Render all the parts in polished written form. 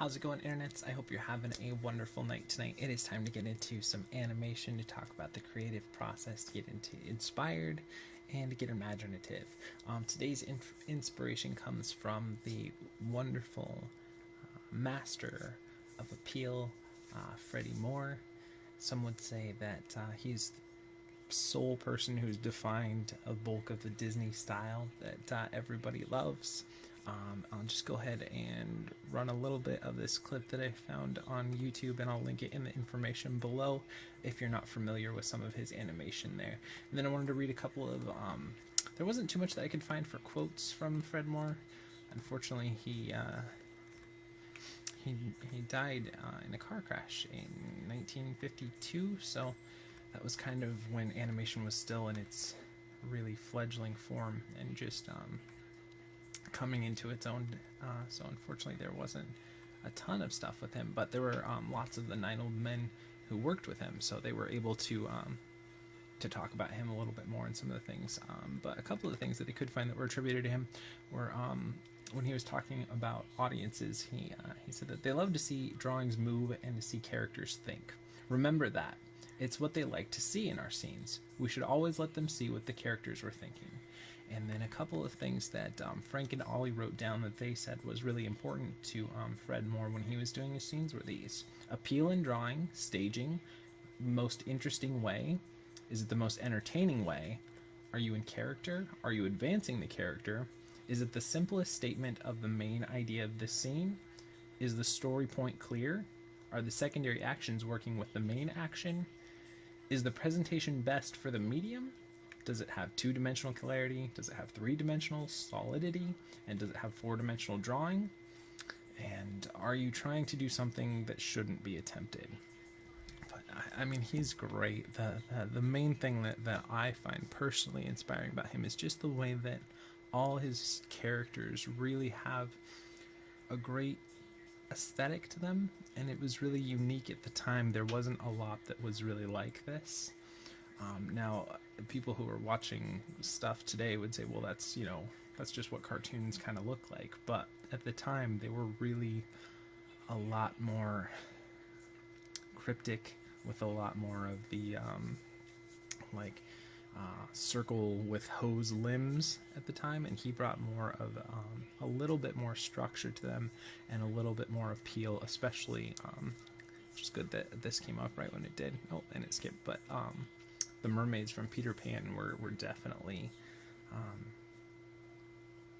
How's it going, internets? I hope you're having a wonderful night tonight. It is time to get into some animation, to talk about the creative process, to get into inspired, and to get imaginative. Today's inspiration comes from the wonderful master of appeal, Freddie Moore. Some would say that he's the sole person who's defined a bulk of the Disney style that everybody loves. I'll just go ahead and run a little bit of this clip that I found on YouTube, and I'll link it in the information below if you're not familiar with some of his animation there. And then I wanted to read a couple of, there wasn't too much that I could find for quotes from Fred Moore. Unfortunately, he died in a car crash in 1952, so that was kind of when animation was still in its really fledgling form and just coming into its own. So unfortunately there wasn't a ton of stuff with him, but there were lots of the 9 old men who worked with him, so they were able to talk about him a little bit more and some of the things. But a couple of the things that they could find that were attributed to him were when he was talking about audiences, he said that they love to see drawings move and to see characters think. Remember that. It's what they like to see in our scenes. We should always let them see what the characters were thinking. And then a couple of things that Frank and Ollie wrote down that they said was really important to Fred Moore when he was doing his scenes were these: appeal in drawing, staging, most interesting way. Is it the most entertaining way? Are you in character? Are you advancing the character? Is it the simplest statement of the main idea of the scene? Is the story point clear? Are the secondary actions working with the main action? Is the presentation best for the medium? Does it have 2-dimensional clarity? Does it have 3-dimensional solidity? And does it have 4-dimensional drawing? And are you trying to do something that shouldn't be attempted? But I mean, he's great. The main thing that I find personally inspiring about him is just the way that all his characters really have a great aesthetic to them, and it was really unique at the time. There wasn't a lot that was really like this. Now, people who are watching stuff today would say, well, that's just what cartoons kind of look like. But at the time, they were really a lot more cryptic, with a lot more of the circle with hose limbs at the time, and he brought more of a little bit more structure to them and a little bit more appeal, especially which is good that this came up right when it did. Oh, and it skipped, but the mermaids from Peter Pan were definitely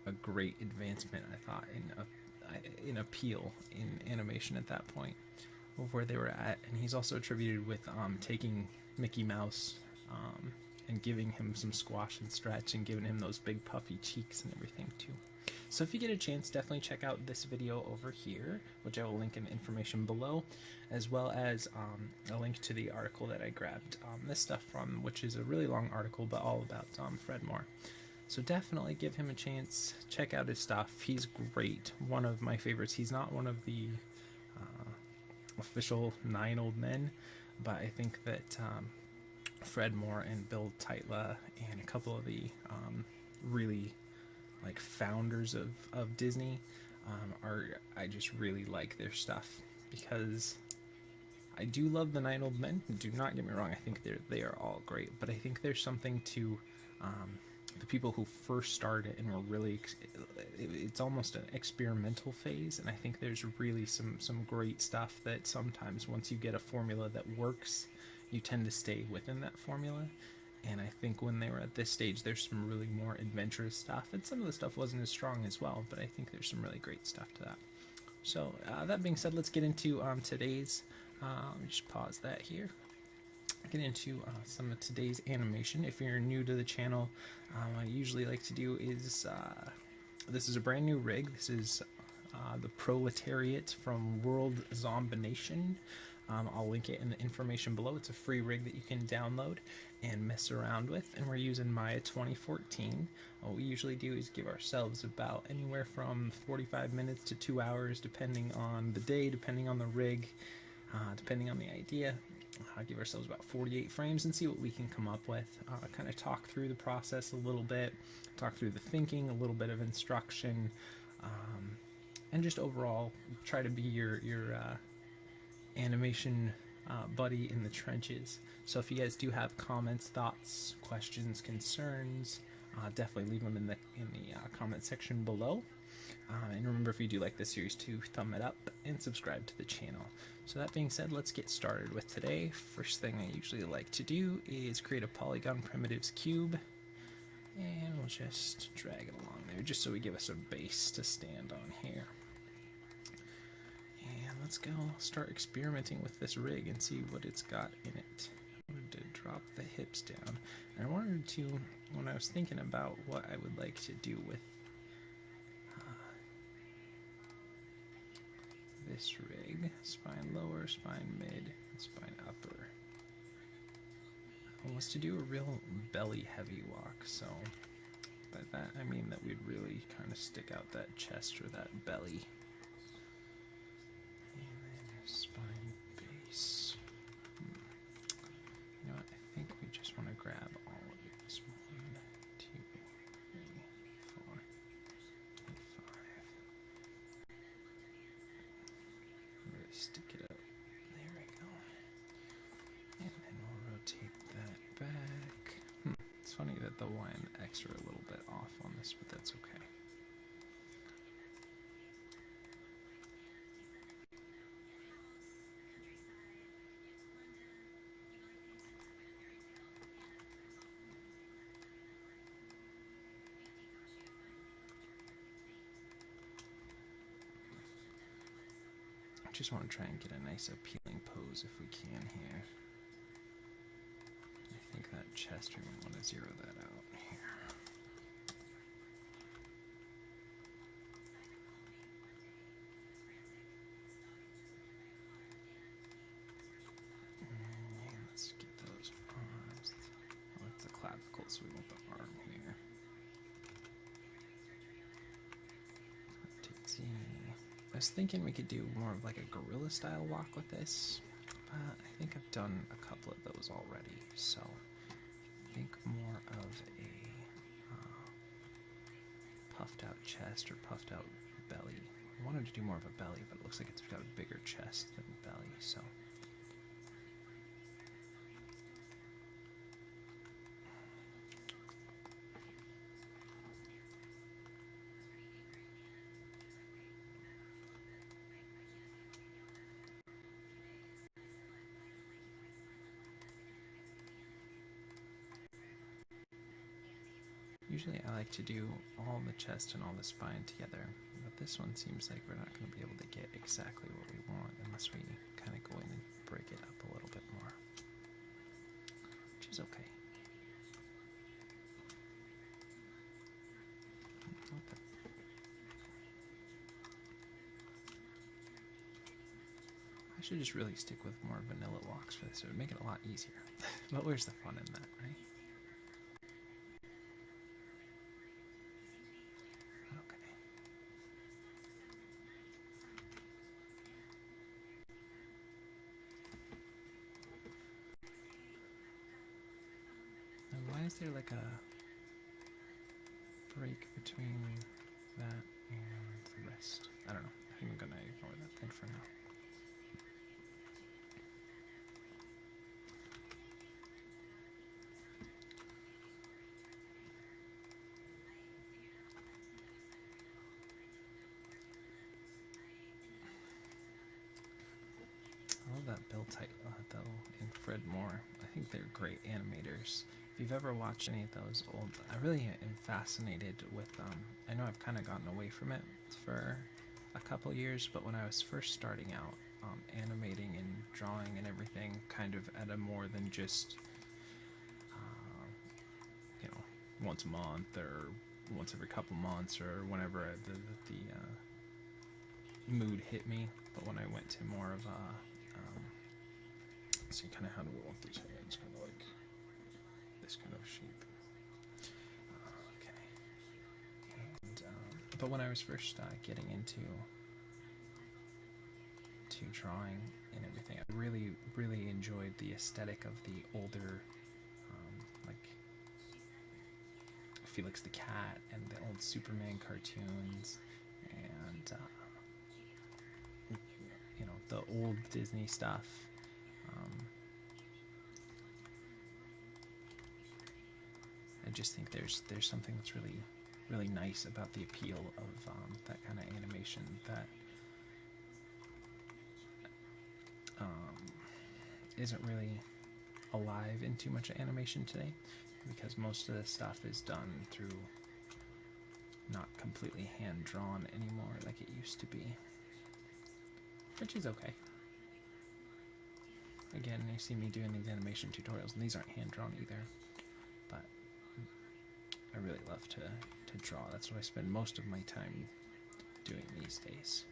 a great advancement, I thought, in appeal in animation at that point of where they were at. And he's also attributed with taking Mickey Mouse and giving him some squash and stretch and giving him those big puffy cheeks and everything too. So if you get a chance, definitely check out this video over here, which I will link in the information below, as well as a link to the article that I grabbed this stuff from, which is a really long article, but all about Fred Moore. So definitely give him a chance, check out his stuff. He's great, one of my favorites. He's not one of the official 9 old men, but I think that Fred Moore and Bill Titla and a couple of the really founders of Disney I just really like their stuff, because I do love the 9 old men. Do not get me wrong, I think they are all great, but I think there's something to the people who first started and were really, it's almost an experimental phase, and I think there's really some great stuff that sometimes once you get a formula that works, you tend to stay within that formula. And I think when they were at this stage, there's some really more adventurous stuff, and some of the stuff wasn't as strong as well, but I think there's some really great stuff to that. So that being said, let's get into today's, let me just pause that here, get into some of today's animation. If you're new to the channel, what I usually like to do is, this is a brand new rig. This is the Proletariat from World Zombination. I'll link it in the information below. It's a free rig that you can download and mess around with, and we're using Maya 2014. What we usually do is give ourselves about anywhere from 45 minutes to 2 hours, depending on the day, depending on the rig, depending on the idea. Give ourselves about 48 frames and see what we can come up with. Kind of talk through the process a little bit, talk through the thinking, a little bit of instruction, and just overall try to be your animation buddy in the trenches. So if you guys do have comments, thoughts, questions, concerns, definitely leave them in the comment section below. And remember, if you do like this series, to thumb it up and subscribe to the channel. So that being said, let's get started with today. First thing I usually like to do is create a polygon primitives cube, and we'll just drag it along there just so we give us a base to stand on here. And let's go start experimenting with this rig and see what it's got in it. I wanted to drop the hips down, and I wanted to, when I was thinking about what I would like to do with this rig, spine lower, spine mid, and spine upper, was to do a real belly heavy walk. So by that I mean that we'd really kind of stick out that chest or that belly. And then spine base. You know what, I think we just want to grab all of these. 1, 2, 3, 4, 5. Really stick it up. There we go. And then we'll rotate that back. It's funny that the Y and the X are a little bit off on this, but that's okay. I just want to try and get a nice appealing pose if we can here. I think that chest, we want to zero that out here. And let's get those arms. Oh, that's the clavicle, so we want the arm here. I was thinking we could do more of like a gorilla style walk with this, but I think I've done a couple of those already, so I think more of a puffed out chest or puffed out belly. I wanted to do more of a belly, but it looks like it's got a bigger chest than belly, so. Usually I like to do all the chest and all the spine together, but this one seems like we're not going to be able to get exactly what we want unless we kind of go in and break it up a little bit more, which is okay. I should just really stick with more vanilla walks for this. It would make it a lot easier. But where's the fun in that, right? Why is there like a break between that and the rest? I don't know. I'm gonna ignore that thing for now. I love that Bill though and Fred Moore. I think they're great animators. If you've ever watched any of those old, I really am fascinated with I know I've kind of gotten away from it for a couple years, but when I was first starting out animating and drawing and everything, kind of at a more than just you know, once a month or once every couple months or whenever the mood hit me, but when I went to more of a see kind of how to roll up these hands, kind of like this kind of shape. Okay. And, but when I was first getting into drawing and everything, I really enjoyed the aesthetic of the older, like Felix the Cat and the old Superman cartoons, and the old Disney stuff. I just think there's something that's really nice about the appeal of that kind of animation that isn't really alive in too much animation today, because most of the stuff is done through not completely hand drawn anymore like it used to be, which is okay. Again, you see me doing these animation tutorials, and these aren't hand drawn either, but I really love to draw. That's what I spend most of my time doing these days,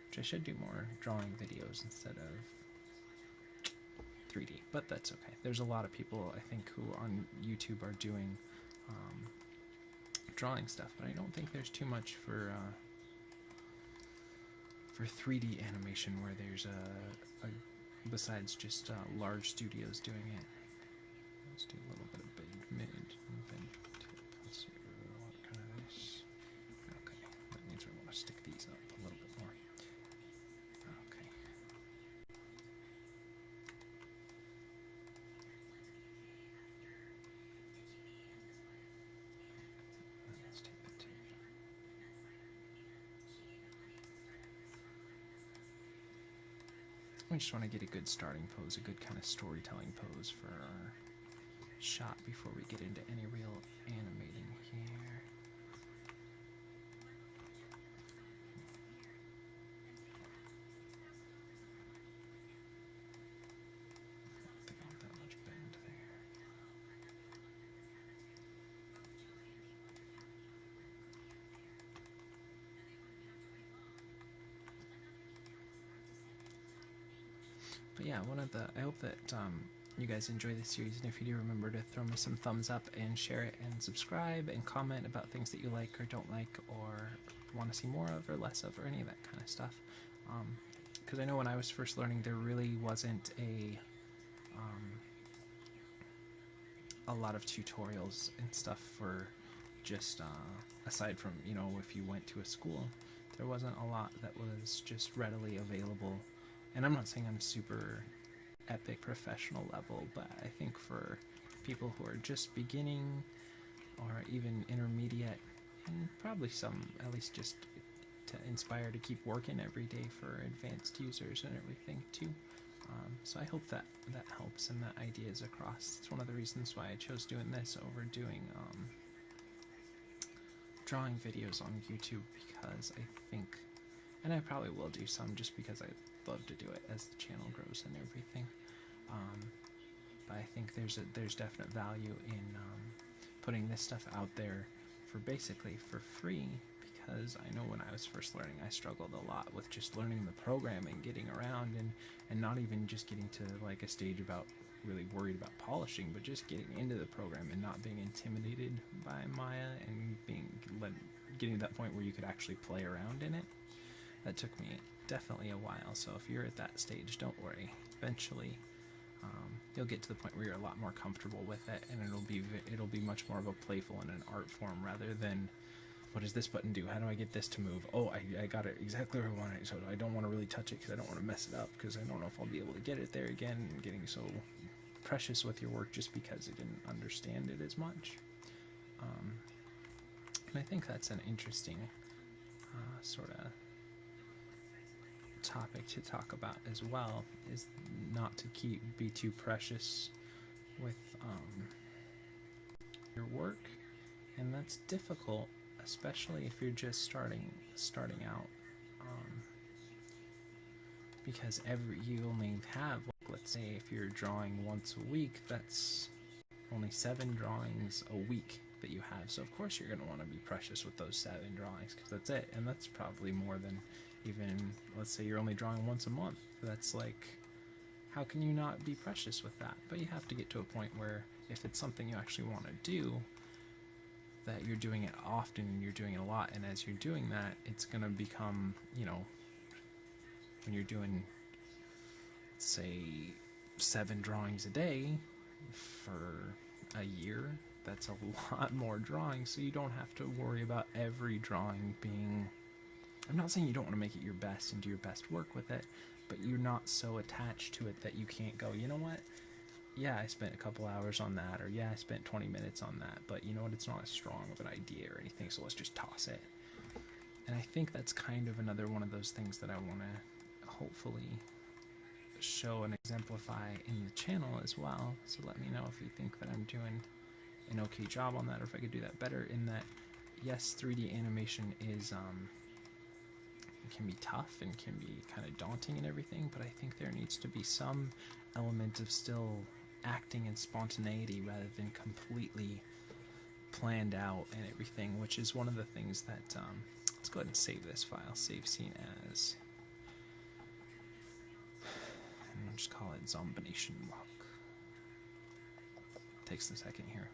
which I should do more drawing videos instead of 3D, but that's okay. There's a lot of people, I think, who on YouTube are doing drawing stuff, but I don't think there's too much for 3D animation where there's besides just large studios doing it. Let's do a little bit of big, mid, and then tip. Let's see what kind of this. Okay, that means we want to stick these up a little bit more. Okay. Let's take the tip. We just want to get a good starting pose, a good kind of storytelling pose for our shot before we get into any real animating here. I don't think I want that much bend there. But yeah, I hope that you guys enjoy this series, and if you do, remember to throw me some thumbs up and share it and subscribe and comment about things that you like or don't like or want to see more of or less of or any of that kind of stuff. Because I know when I was first learning, there really wasn't a lot of tutorials and stuff for just aside from, you know, if you went to a school, there wasn't a lot that was just readily available. And I'm not saying I'm super epic professional level, but I think for people who are just beginning or even intermediate, and probably some at least just to inspire to keep working every day for advanced users and everything too. So I hope that helps and that idea is across. It's one of the reasons why I chose doing this over doing drawing videos on YouTube, because I think, and I probably will do some just because I love to do it as the channel grows and everything. But I think there's definite value in putting this stuff out there for basically for free, because I know when I was first learning, I struggled a lot with just learning the program and getting around and not even just getting to like a stage about really worried about polishing, but just getting into the program and not being intimidated by Maya and getting to that point where you could actually play around in it. That took me definitely a while, so if you're at that stage, don't worry. Eventually, you'll get to the point where you're a lot more comfortable with it, and it'll be much more of a playful and an art form rather than, what does this button do? How do I get this to move? Oh, I got it exactly where I want it, so I don't want to really touch it because I don't want to mess it up, because I don't know if I'll be able to get it there again, and getting so precious with your work just because I didn't understand it as much. And I think that's an interesting sort of topic to talk about as well, is not to be too precious with your work, and that's difficult, especially if you're just starting out, because you only have, let's say if you're drawing once a week, that's only 7 drawings a week that you have, so of course you're going to want to be precious with those 7 drawings, because that's it, and that's probably more than even, let's say you're only drawing once a month. That's like, how can you not be precious with that? But you have to get to a point where if it's something you actually want to do, that you're doing it often and you're doing it a lot, and as you're doing that, it's going to become, you know, when you're doing, say, 7 drawings a day for a year, that's a lot more drawings, so you don't have to worry about every drawing being I'm not saying you don't want to make it your best and do your best work with it, but you're not so attached to it that you can't go, you know what? Yeah, I spent a couple hours on that, or yeah, I spent 20 minutes on that, but you know what? It's not as strong of an idea or anything, so let's just toss it. And I think that's kind of another one of those things that I want to hopefully show and exemplify in the channel as well. So let me know if you think that I'm doing an okay job on that, or if I could do that better. In that, yes, 3D animation is can be tough and can be kind of daunting and everything, but I think there needs to be some element of still acting and spontaneity rather than completely planned out and everything, which is one of the things that let's go ahead and save this file. Save scene as, and we'll just call it Zombination Walk. Takes a second here.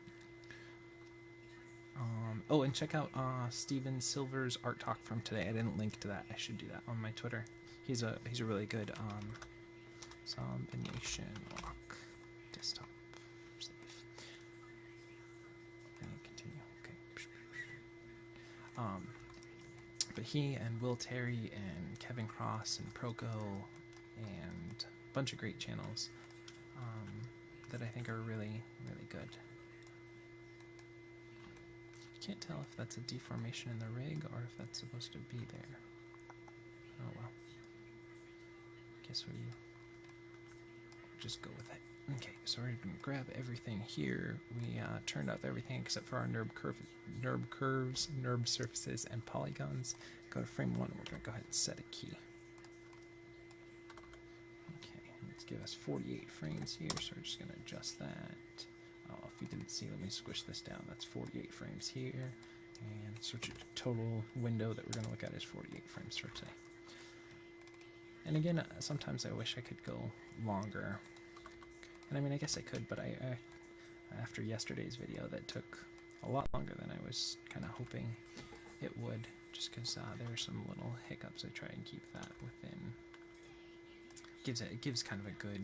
Oh, and check out Steven Silver's art talk from today. I didn't link to that. I should do that on my Twitter. He's a really good Zombination Walk desktop. Save. And continue. Okay. But he and Will Terry and Kevin Cross and Proco and a bunch of great channels that I think are really, really good. Can't tell if that's a deformation in the rig or if that's supposed to be there. Oh well. Guess we just go with it. Okay, so we're gonna grab everything here. We turned off everything except for our NURB curves, NURB surfaces, and polygons. Go to frame 1 and we're gonna go ahead and set a key. Okay, let's give us 48 frames here, so we're just gonna adjust that. Oh, if you didn't see, let me squish this down. That's 48 frames here. And switch it to total window that we're going to look at is 48 frames for today. And again, sometimes I wish I could go longer. And I mean, I guess I could, but I after yesterday's video, that took a lot longer than I was kind of hoping it would, just because there are some little hiccups. I try and keep that within. It gives kind of a good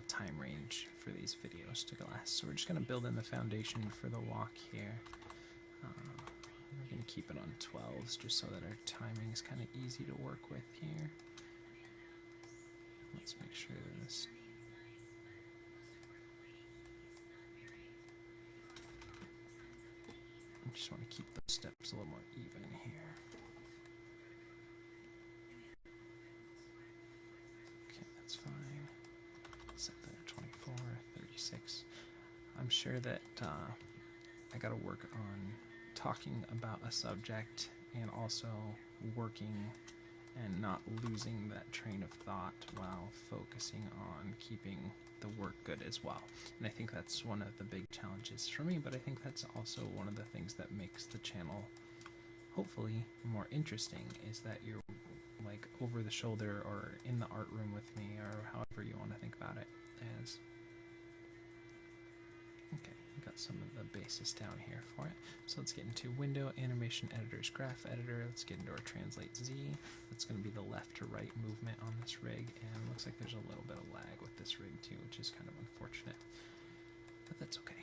time range for these videos to last. So we're just going to build in the foundation for the walk here. We're going to keep it on 12s just so that our timing is kind of easy to work with here. Let's make sure that this... I just want to keep those steps a little more even here. Okay, that's fine. Set that at 24, 36. I'm sure that I got to work on talking about a subject and also working and not losing that train of thought while focusing on keeping the work good as well. And I think that's one of the big challenges for me, but I think that's also one of the things that makes the channel hopefully more interesting, is that you're like over the shoulder or in the art room with me, or however you want to think about it as. Okay, we got some of the basis down here for it. So let's get into Window, Animation Editor's Graph Editor. Let's get into our Translate Z. That's going to be the left to right movement on this rig, and it looks like there's a little bit of lag with this rig too, which is kind of unfortunate, but that's okay.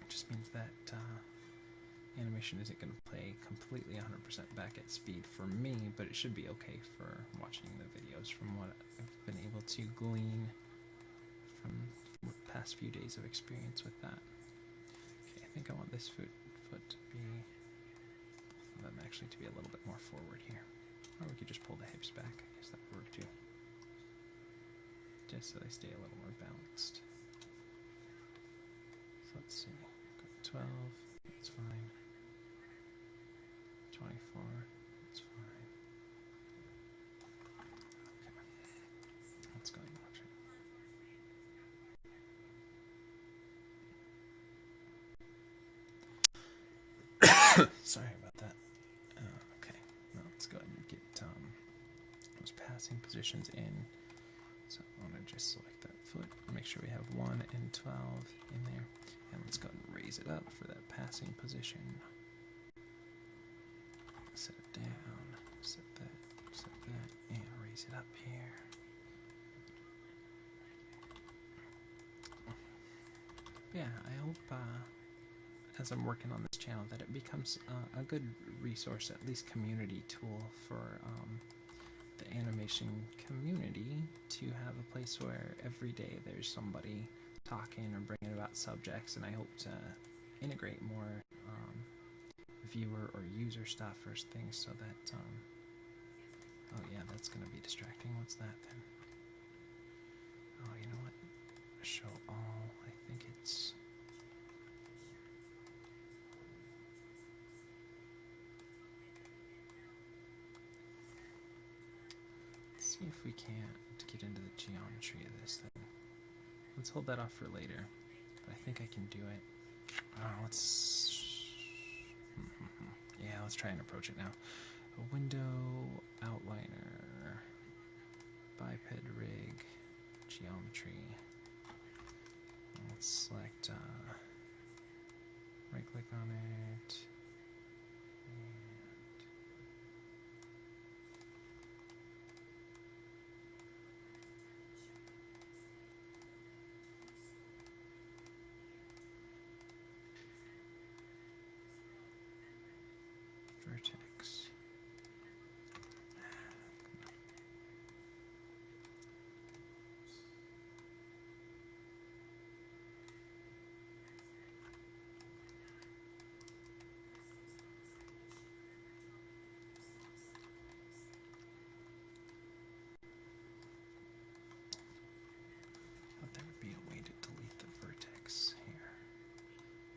It just means that animation isn't going to play completely 100% back at speed for me, but it should be okay for watching the videos from what I've been able to glean from the past few days of experience with that. Okay, I think I want this foot to be, them actually to be a little bit more forward here. Or we could just pull the hips back. I guess that would work too. Just so they stay a little more balanced. So let's see. Got 12, that's fine. 24, that's fine. Okay. Let's go and watch it. Sorry about that. Okay, now let's go ahead and get those passing positions in. So I'm going to just select that foot, make sure we have 1 and 12 in there, and let's go ahead and raise it up for that passing position. Set it down, set that, and raise it up here. Yeah, I hope as I'm working on this channel, that it becomes a good resource, at least community tool for the animation community, to have a place where every day there's somebody talking or bringing about subjects, and I hope to integrate more viewer or user stuff or things so that oh yeah, that's gonna be distracting. What's that then? Oh, you know what? Show all. I think it's... Let's see if we can't get into the geometry of this thing. Let's hold that off for later. But I think I can do it. Let's... Yeah, let's try and approach it now. A window, outliner, biped rig, geometry. Let's select, right click on it, and vertex. Thought there would be a way to delete the vertex here.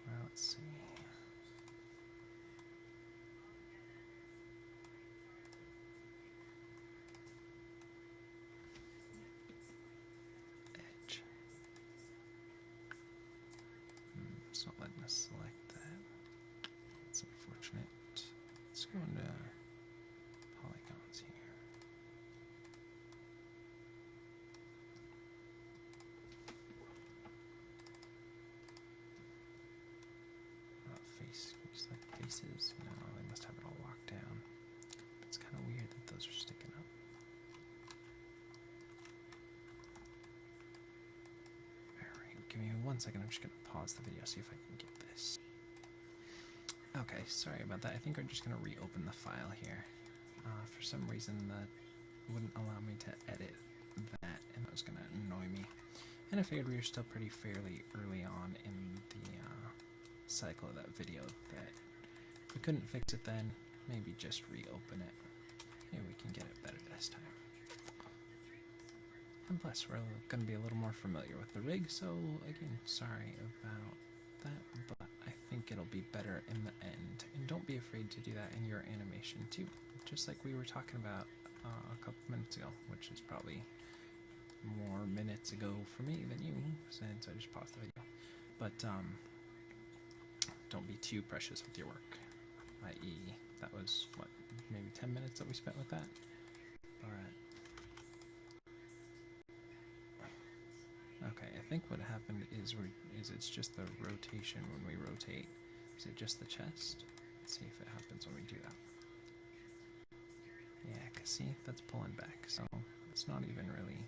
Well, let's see. Edge. It's not letting us select that. It's unfortunate. Let's go into polygons here. Face, can we select faces? No, they must have it all locked down. It's kind of weird that those are sticking up. Alright, give me 1 second. I'm just going to pause the video, see if I can get this. Okay, sorry about that. I think I'm just going to reopen the file here. For some reason, that wouldn't allow me to edit that, and that was going to annoy me. And I figured we were still pretty fairly early on in the cycle of that video that if we couldn't fix it then, maybe just reopen it. Maybe we can get it better this time. And plus, we're going to be a little more familiar with the rig, so again, sorry about that, but I think it'll be better in the end. And don't be afraid to do that in your animation too, just like we were talking about a couple minutes ago, which is probably more minutes ago for me than you, since I just paused the video. But don't be too precious with your work, i.e. that was, what, maybe 10 minutes that we spent with that? But okay, I think what happened is it's just the rotation when we rotate. Is it just the chest? Let's see if it happens when we do that. Yeah, cause see, that's pulling back, so it's not even really...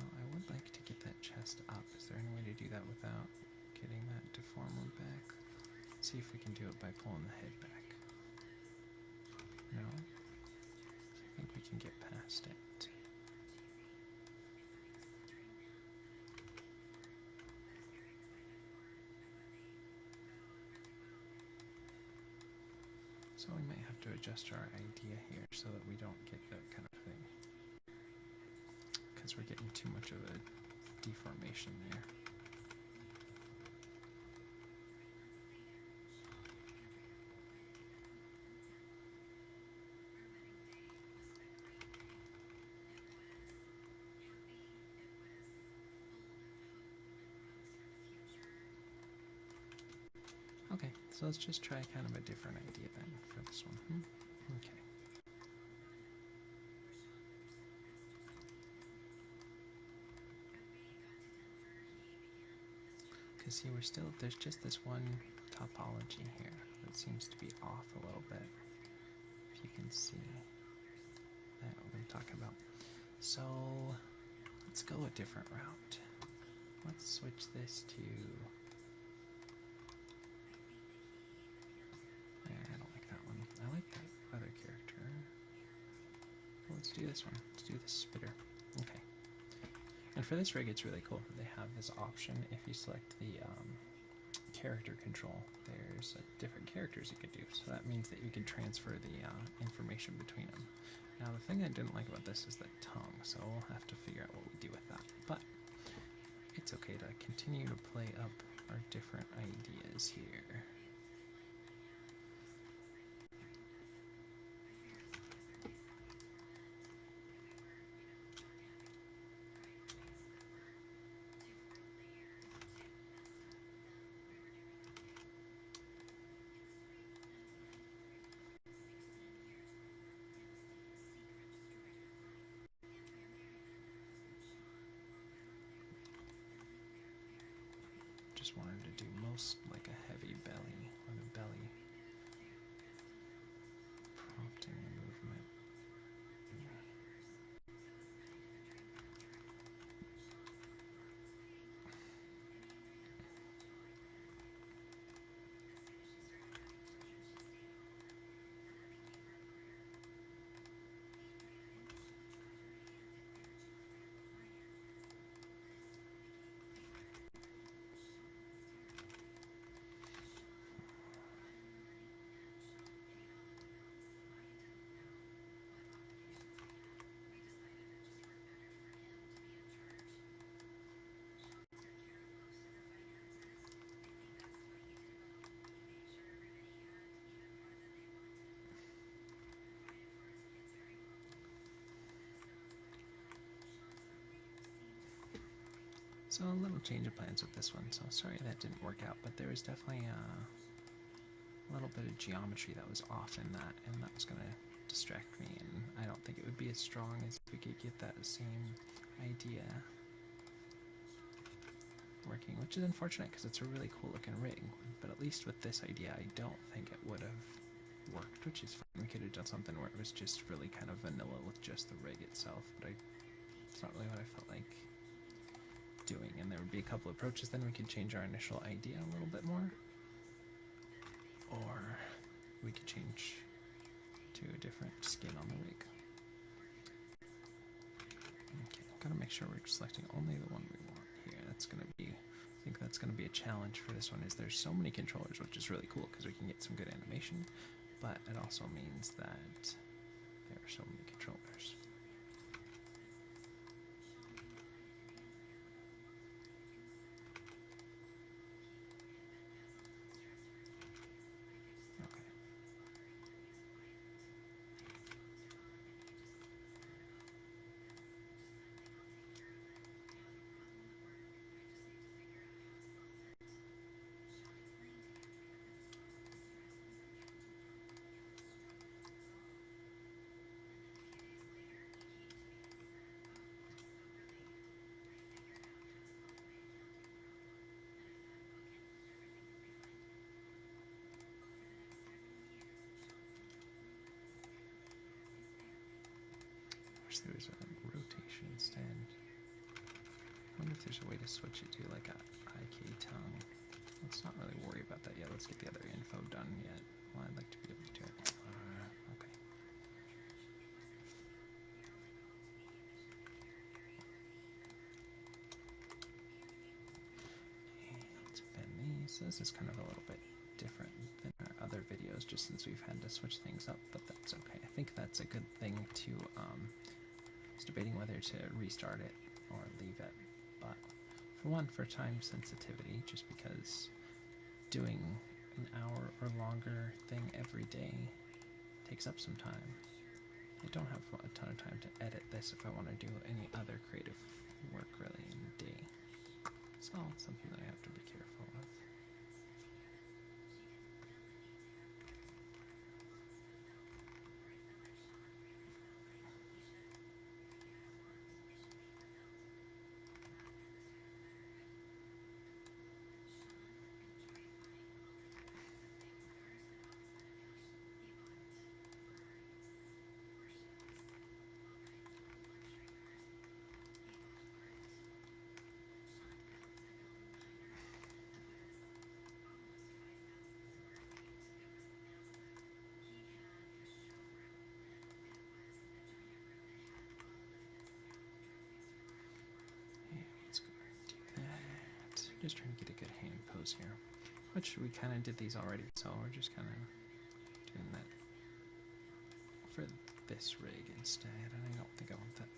Well, I would like to get that chest up. Is there any way to do that without getting that deformer back? Let's see if we can do it by pulling the head back. No? I think we can get past it. So we might have to adjust our idea here so that we don't get that kind of thing. Because we're getting too much of a deformation there. Okay, so let's just try kind of a different idea then for this one. Okay. Because see, there's just this one topology here that seems to be off a little bit. If you can see that what I'm talking about. So let's go a different route. let's switch this to... I don't like that one. I like that other character. Well, let's do this one. Let's do the spitter. Okay. And for this rig, it's really cool. They have this option if you select the character control. There's different characters you can do. So that means that you can transfer the information between them. Now, the thing I didn't like about this is the tongue, so we'll have to figure out what we do with that. But it's okay to continue to play up our different ideas here. Just wanted to do most like a heavy belly on the belly, prompting movement. So a little change of plans with this one, so sorry that didn't work out, but there was definitely a little bit of geometry that was off in that, and that was going to distract me, and I don't think it would be as strong as we could get that same idea working, which is unfortunate because it's a really cool looking rig, but at least with this idea I don't think it would have worked, which is fine. We could have done something where it was just really kind of vanilla with just the rig itself, but it's not really what I felt like doing, and there would be a couple approaches. Then we could change our initial idea a little bit more, or we could change to a different skin on the rig. Okay, gotta make sure we're selecting only the one we want here. That's gonna be, I think that's gonna be a challenge for this one, is there's so many controllers, which is really cool because we can get some good animation, but it also means that there are so many controllers. There's a rotation stand. I wonder if there's a way to switch it to like a IK tongue. Let's not really worry about that yet. Let's get the other info done yet. Well, I'd like to be able to do it. Okay. And bend these. So this is kind of a little bit different than our other videos, just since we've had to switch things up, but that's okay. I think that's a good thing to debating whether to restart it or leave it, but for one, for time sensitivity, just because doing an hour or longer thing every day takes up some time. I don't have a ton of time to edit this if I want to do any other creative work really in the day, so it's something that I have to be careful of. Just trying to get a good hand pose here, which we kind of did these already, so we're just kind of doing that for this rig instead. And I don't think I want that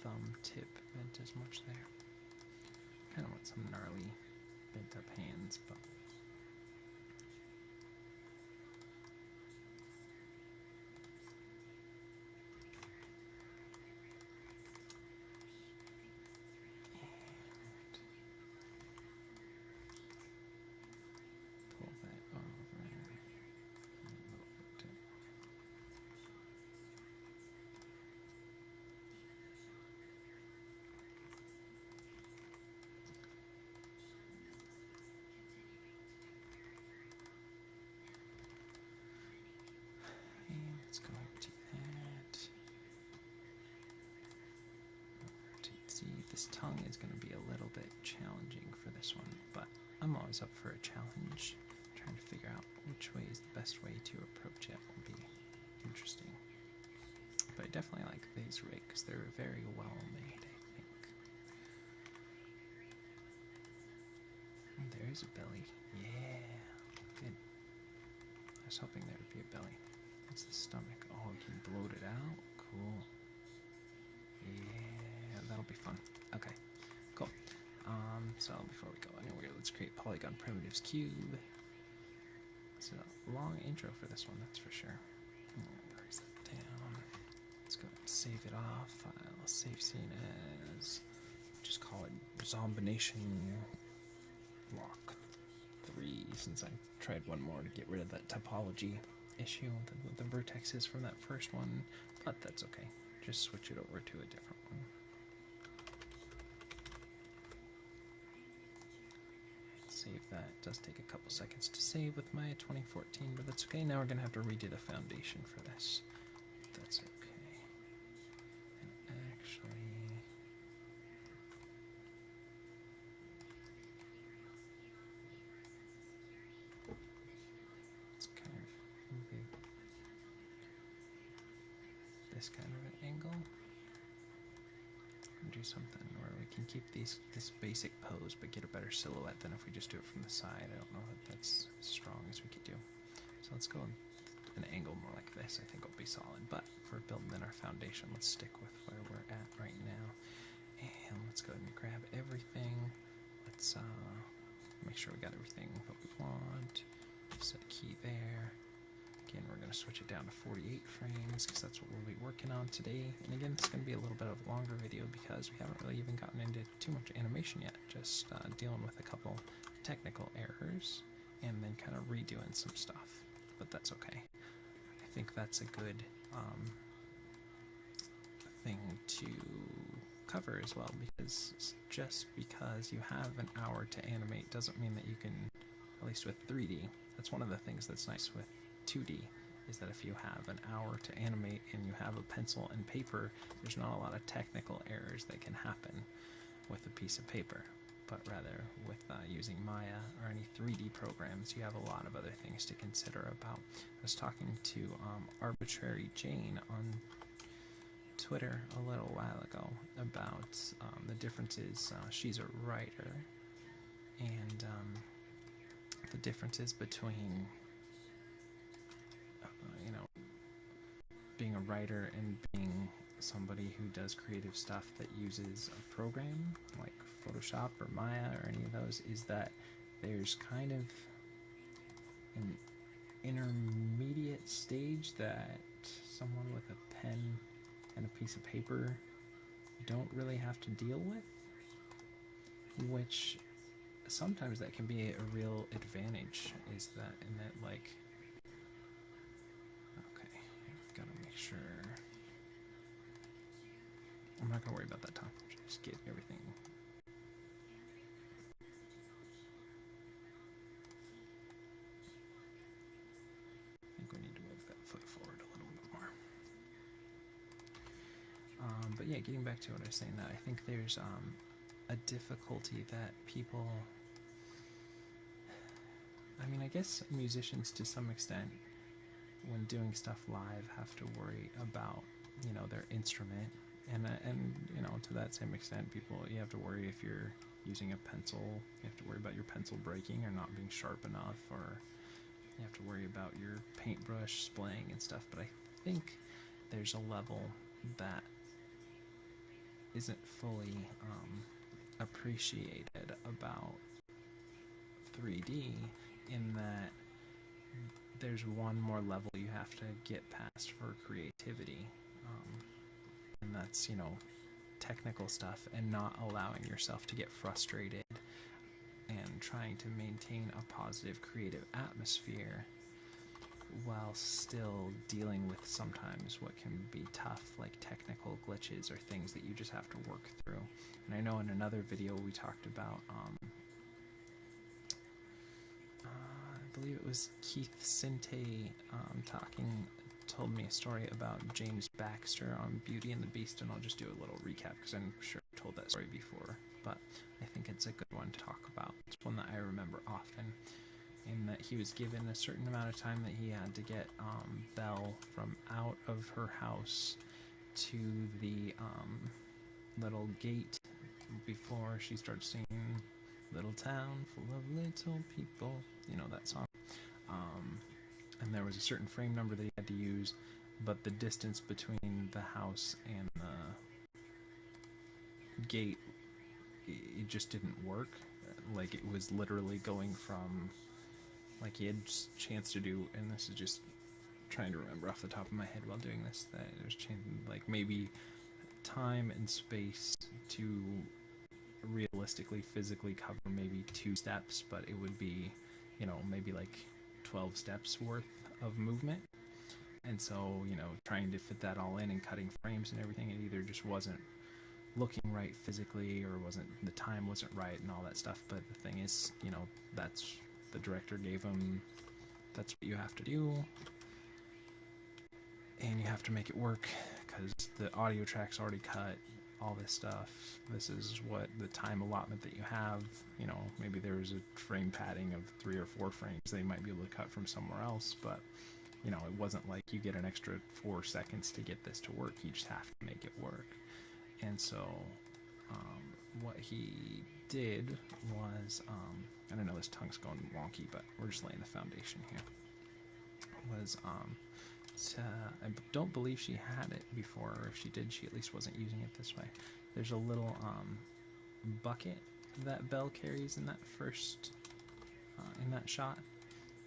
thumb tip bent as much there. Kind of want some gnarly bent up hands, but pull that over and load it. And let's go over to that. See, this tongue is going to be a little bit challenging for this one, but I'm always up for a challenge. Trying to figure out which way is the best way to approach it will be interesting. But I definitely like these rigs. They're very well made, I think. And there's a belly. Yeah. Good. I was hoping there would be a belly. That's the stomach. Oh, you can bloat it out? Cool. Yeah, that'll be fun. Okay, cool. So before we go anywhere, let's create polygon primitives cube. It's a long intro for this one, that's for sure. Erase that down. Let's go and save it off. File, save scene as, just call it Zombination Block 3, since I tried one more to get rid of that topology issue with the vertexes from that first one, but that's okay. Just switch it over to a different one. Save that. It does take a couple seconds to save with Maya 2014, but that's okay. Now we're going to have to redo the foundation for this. That's okay. And actually, let's kind of move this kind of an angle. Do something where we can keep this basic pose but get a better silhouette than if we just do it from the side. I don't know if that's as strong as we could do. So let's go an angle more like this. I think will be solid. But for building in our foundation, let's stick with where we're at right now. And let's go ahead and grab everything. Let's make sure we got everything what we want. Set a key there. Again, we're going to switch it down to 48 frames because that's what we'll be working on today. And again, it's going to be a little bit of a longer video because we haven't really even gotten into too much animation yet. Just dealing with a couple technical errors and then kind of redoing some stuff. But that's okay. I think that's a good thing to cover as well, because just because you have an hour to animate doesn't mean that you can, at least with 3D, that's one of the things that's nice with 2D, is that if you have an hour to animate and you have a pencil and paper, there's not a lot of technical errors that can happen with a piece of paper. But rather with using Maya or any 3D programs, you have a lot of other things to consider about. I was talking to Arbitrary Jane on Twitter a little while ago about the differences. She's a writer, and the differences between being a writer and being somebody who does creative stuff that uses a program like Photoshop or Maya or any of those, is that there's kind of an intermediate stage that someone with a pen and a piece of paper don't really have to deal with, which sometimes that can be a real advantage, is that in that, like, okay, I've got to make sure I'm not going to worry about that time, just get everything. I think we need to move that foot forward a little bit more. But yeah, getting back to what I was saying, that I think there's a difficulty that people, I mean, I guess musicians to some extent, when doing stuff live, have to worry about, you know, their instrument And you know, to that same extent, you have to worry if you're using a pencil. You have to worry about your pencil breaking or not being sharp enough, or you have to worry about your paintbrush splaying and stuff. But I think there's a level that isn't fully appreciated about 3D, in that there's one more level you have to get past for creativity, and that's, you know, technical stuff, and not allowing yourself to get frustrated and trying to maintain a positive creative atmosphere while still dealing with sometimes what can be tough, like technical glitches or things that you just have to work through. And I know in another video we talked about, I believe it was Keith Sinte told me a story about James Baxter on Beauty and the Beast, and I'll just do a little recap because I'm sure I've told that story before, but I think it's a good one to talk about. It's one that I remember often, in that he was given a certain amount of time that he had to get Belle from out of her house to the little gate before she starts singing "Little Town Full of Little People," you know that song. And there was a certain frame number that he had to use, but the distance between the house and the gate, it just didn't work. Like, it was literally going from, like, he had a chance to do, and this is just trying to remember off the top of my head while doing this, that it was changing, like, maybe time and space to realistically, physically cover maybe 2 steps, but it would be, you know, maybe like 12 steps worth of movement. And so, you know, trying to fit that all in and cutting frames and everything, it either just wasn't looking right physically, or the time wasn't right and all that stuff. But the thing is, you know, that's, the director gave him, that's what you have to do, and you have to make it work because the audio track's already cut, all this stuff. This is what the time allotment that you have. You know, maybe there was a frame padding of 3 or 4 frames they might be able to cut from somewhere else, but you know, it wasn't like you get an extra 4 seconds to get this to work. You just have to make it work. And so what he did was, I don't know, this tongue's going wonky, but we're just laying the foundation here, was I don't believe she had it before, or if she did, she at least wasn't using it this way. There's a little bucket that Belle carries in that first, in that shot,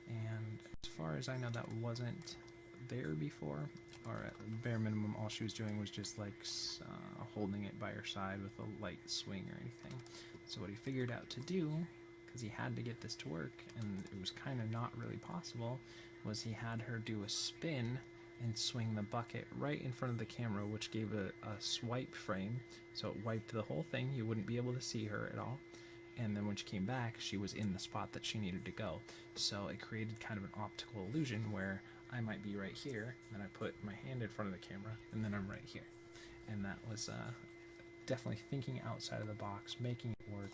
and as far as I know, that wasn't there before, or at bare minimum, all she was doing was just like holding it by her side with a light swing or anything. So what he figured out to do, because he had to get this to work, and it was kind of not really possible, was he had her do a spin and swing the bucket right in front of the camera, which gave a swipe frame, so it wiped the whole thing. You wouldn't be able to see her at all, and then when she came back, she was in the spot that she needed to go. So it created kind of an optical illusion where I might be right here, and I put my hand in front of the camera, and then I'm right here. And that was definitely thinking outside of the box, making it work,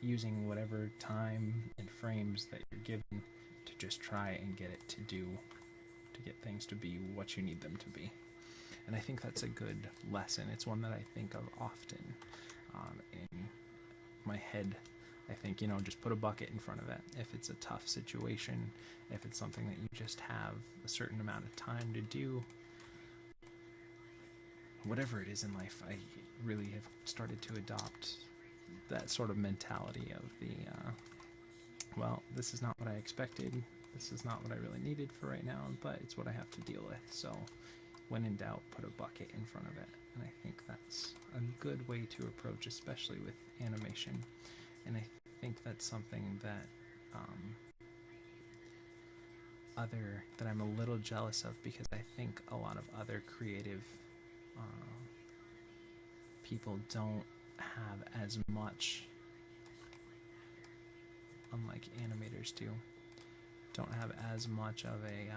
using whatever time and frames that you're given to just try and get it to get things to be what you need them to be. And I think that's a good lesson. It's one that I think of often in my head. I think, you know, just put a bucket in front of it. If it's a tough situation, if it's something that you just have a certain amount of time to do, whatever it is in life, I really have started to adopt that sort of mentality of the, well, this is not what I expected, this is not what I really needed for right now, but it's what I have to deal with. So when in doubt, put a bucket in front of it. And I think that's a good way to approach, especially with animation. And I think that's something that that I'm a little jealous of, because I think a lot of other creative people don't have as much, unlike animators do, don't have as much of a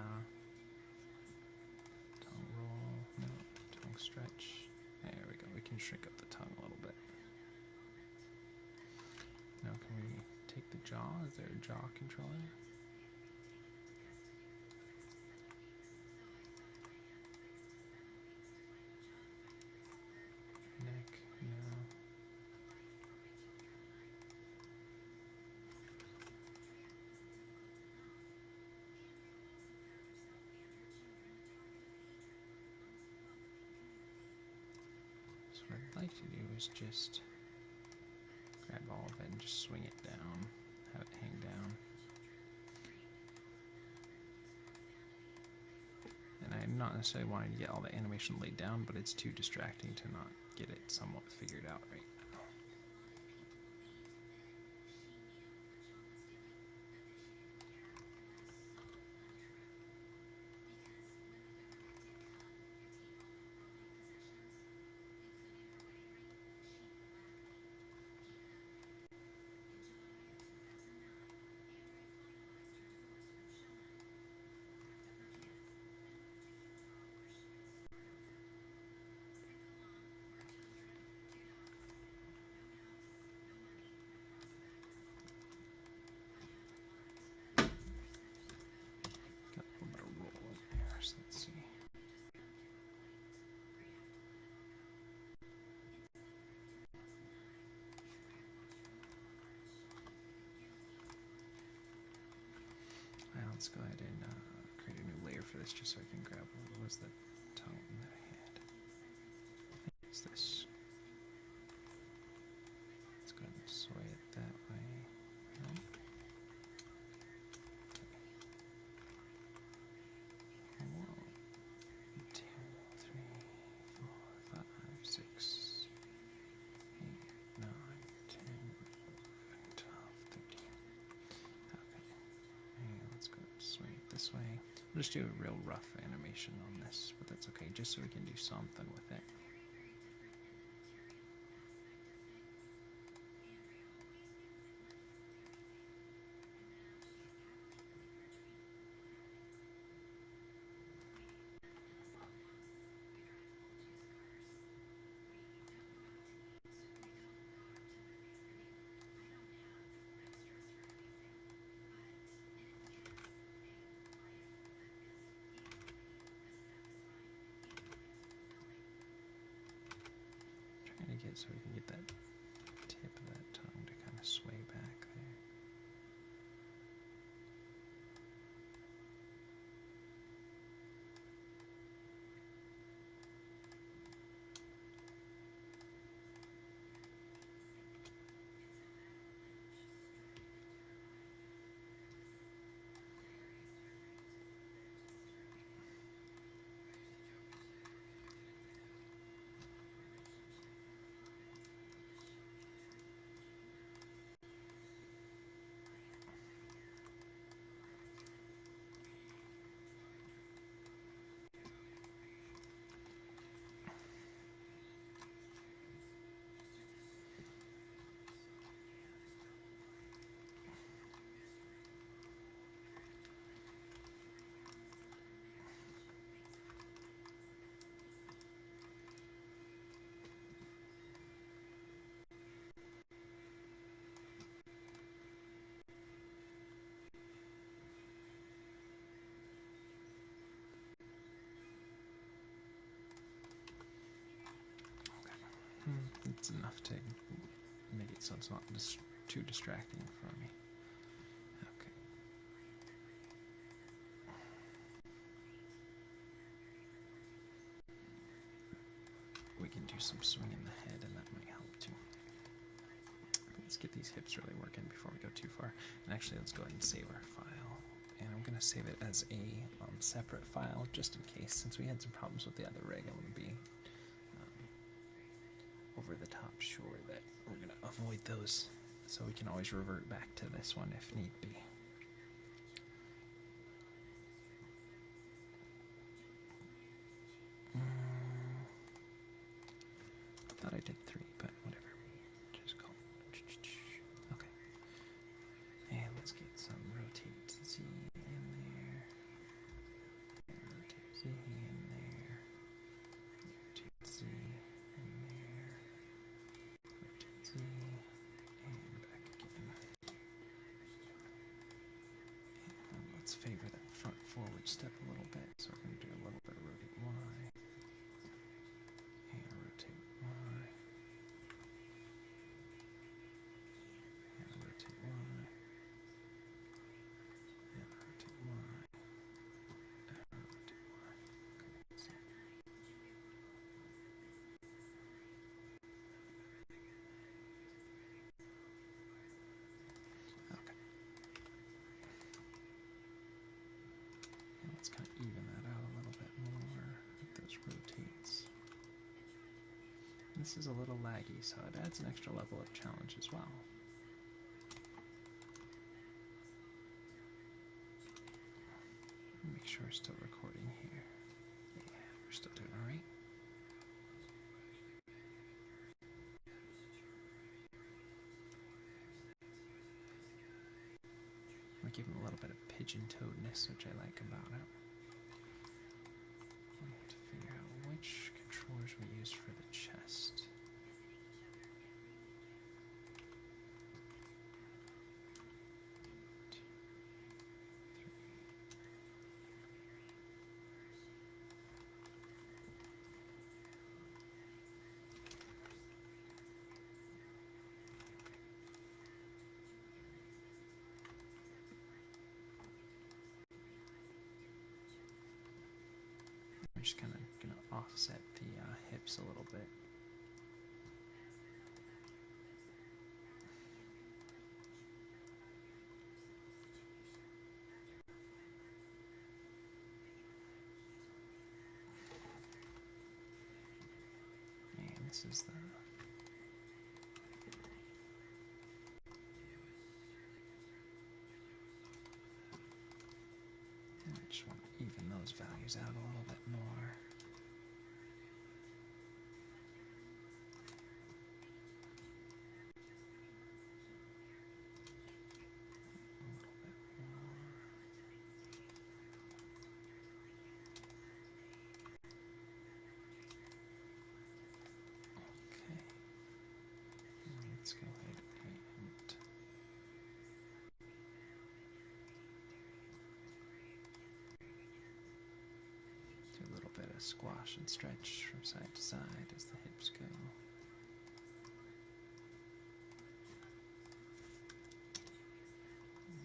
tongue roll, no, tongue stretch. There we go, we can shrink up the tongue a little bit. Now can we take the jaw? Is there a jaw controller? like to do is just grab all of it and just swing it down, have it hang down. And I'm not necessarily wanting to get all the animation laid down, but it's too distracting to not get it somewhat figured out right now. Got a little bit of roll in there, so let's see. Let's go ahead and create a new layer for this just so I can grab what was the tone that I had. I think it's this. Let's go ahead and sway it that way. No. Okay. 1, 2, 3, 4, 5, 6, 8, 9, 10, 11, 12, 13. Okay. And let's go swing it this way. We'll just do a real rough animation on this, but that's okay, just so we can do something with it. So we can get that tip of that tongue to kind of sway back there. It's enough to make it so it's not too distracting for me. Okay. We can do some swing in the head, and that might help too. Let's get these hips really working before we go too far. And actually, let's go ahead and save our file. And I'm going to save it as a separate file, just in case, since we had some problems with the other rig. I want to be over the top sure that we're going to avoid those, so we can always revert back to this one if need be. I thought I did 3, but whatever. Just call it. Okay. And let's get some rotate Z in there. Rotate Z in there. Rotate Z in there. Rotate Z and back again. And let's favor that front forward step a little bit. So we're going to do a little bit of rotate Y. And rotate Y. And rotate Y. And rotate Y. And rotate Y. Okay, so. this is a little laggy, so it adds an extra level of challenge as well. Make sure we're still recording here. Yeah, we're still doing alright. We give him a little bit of pigeon-toedness, which I like about it. I have to figure out which controllers we use for the chest. I'm just kind of going to offset the hips a little bit. And this is the... I just want to even those values out a little bit more. Let's go ahead and do a little bit of squash and stretch from side to side as the hips go.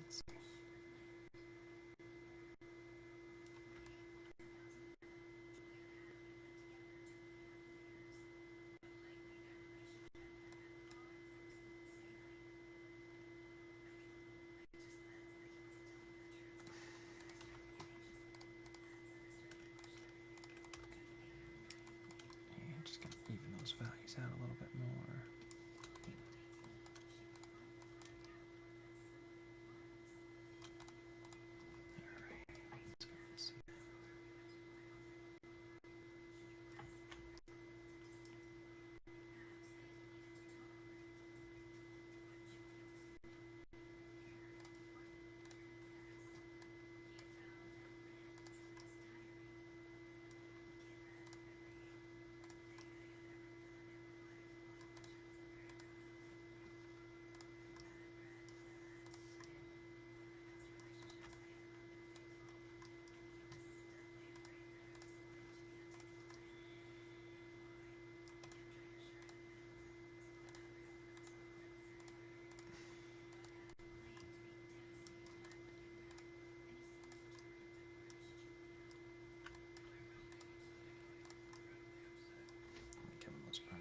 Let's see. Just going to even those values out a little bit more. Alright, let's go and see.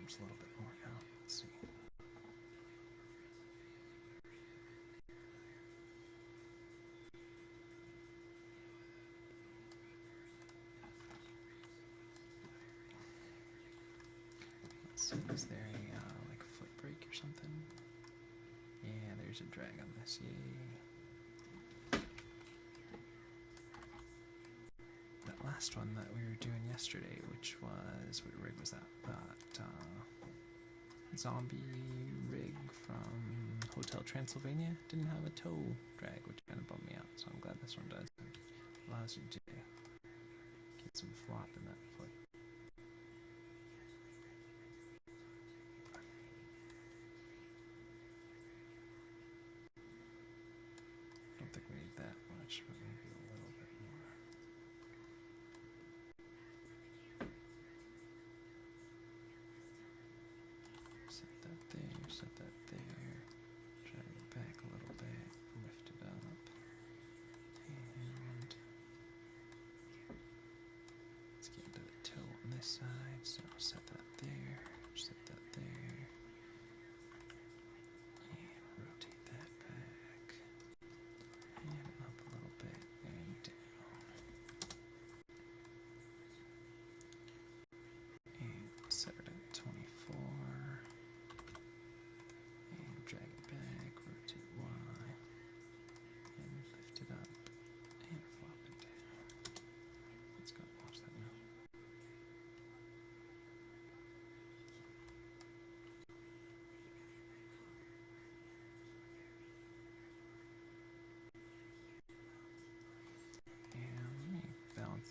A little bit more now. Let's see. Let's see, is there a like a foot brake or something? Yeah, there's a drag on this. Yay. That last one that we were doing yesterday, which was, what rig was that? Zombie rig from Hotel Transylvania didn't have a toe drag, which kind of bummed me out, so I'm glad this one does. It allows you to get some flop in that foot. Don't think we need that much, but maybe a little bit more. Set that there, set that there. Drag it back a little bit, lift it up. And let's get into the toe on this side, so set that there, set that there. And rotate that back. And up a little bit, and down. And set it at 24.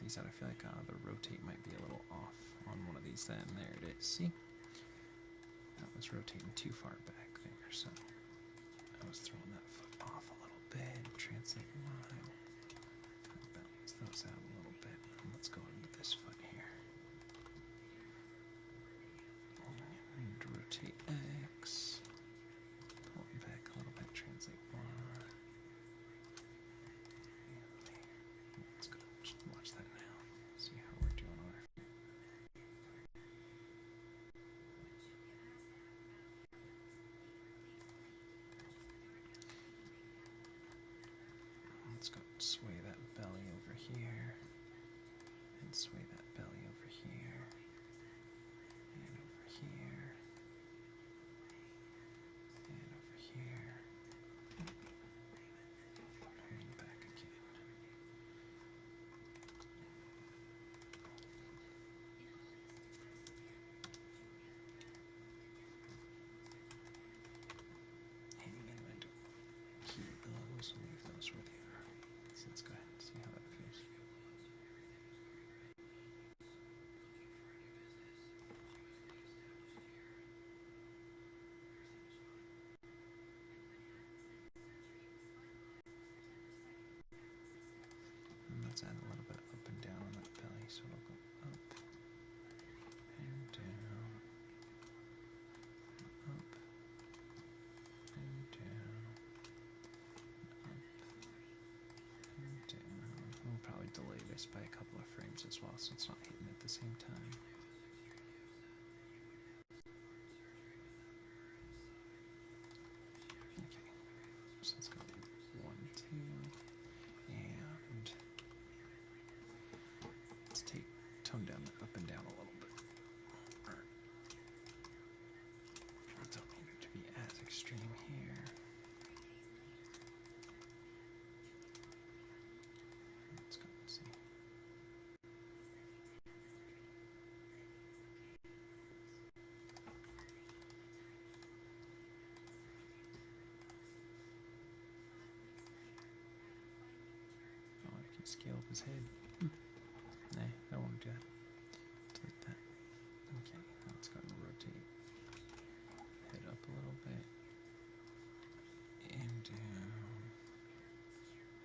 these out. I feel like the rotate might be a little off on one of these then. There it is. See? That was rotating too far back there, so I was throwing that foot off a little bit. Translate line. Balance those out a little bit. Let's go into this foot here. And rotate X. Pull it back a little bit. Translate Y. Let's go. Just watch that now. See how we're doing on our feet. Let's go sway that belly over here. And sway that belly over here. And over here. And over here. And back again. Hanging in and keep those, leave those where they are. So let's go ahead and see how that feels. And let's add a little bit up and down on that belly, so it'll go up and down, up and down, up and down. We'll probably delay this by a couple of frames as well, so it's not hitting at the same time. Okay, so let's go 1, 2, and let's tone down the up and down a little bit. I don't need it to be as extreme here. Let's go and see. Oh, I can scale up his head. Nah, I won't do that. Delete that. Okay, now let's go and rotate. Head up a little bit. And down.